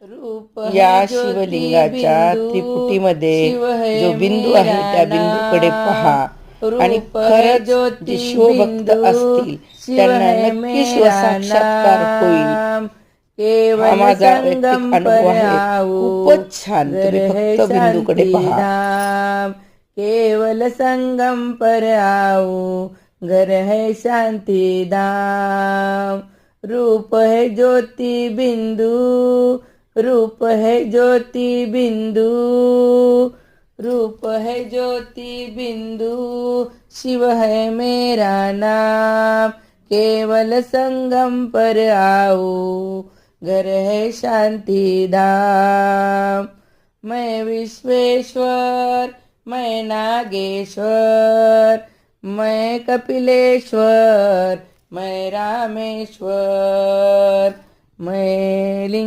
रूप या है ज्योति शिवलिंगाच्या बिंदु, त्रिपुटीमध्ये शिव है जो बिंदू आहे मेरा त्या बिंदूकडे पहा नाम। आणि रूप है खरंच जे ज्योति शिवभक्त बिंदु, असतील शिव त्यांना है नक्की मेरा शिवसाक्षात्कार होईल. नाम। हा केवल माझा वैयक्तिक संगम अनुभव पर आहे. आओ, खूपच छान. घर तुम्ही है फक्त बिंदूकडे शांति पहा. धाम। केवल संगम पर आओ, घर है शांति धाम। रूप है ज्योति बिंदु, रूप है ज्योति बिंदु, रूप है ज्योति बिंदु, शिव है मेरा नाम। केवल संगम पर आओ, घर है शांति धाम। मैं विश्वेश्वर, मैं नागेश्वर, मैं कपिलेश्वर, मैं रामेश्वर, मैं